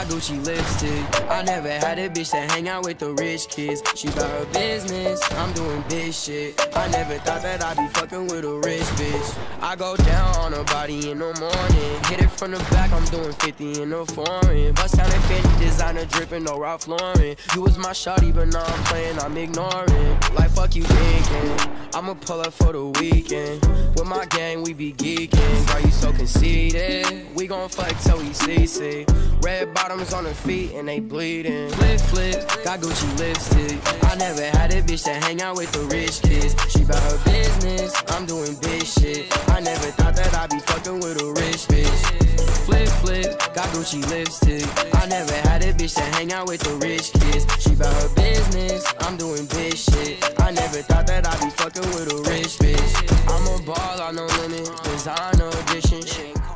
got Gucci lipstick. I never had a bitch that hang out with the rich kids. She about her business, I'm doing big shit. I never thought that I'd be fucking with a rich bitch. I go down on her body in the morning, hit it from the back, I'm doing 50 in the foreign. Bust down in Fendi, designer dripping, no Ralph Lauren. You was my shawty, but now I'm playing, I'm ignoring. Like fuck you thinking, I'ma pull up for the weekend. With my gang, we be geeking. Girl, you so conceited. We gon' fuck till we see. Red bottoms on her feet and they bleeding. Flip, flip, got Gucci lipstick. I never had a bitch that hang out with the rich kids. She about her business, I'm doing big shit. I never thought that I'd be fucking with a rich bitch. Flip, flip, got Gucci lipstick. I never had a bitch that hang out with the rich kids. She about her business, I'm doing big shit. I never thought that I'd be fucking with a rich bitch. I'm a ball, I no limit, designer edition.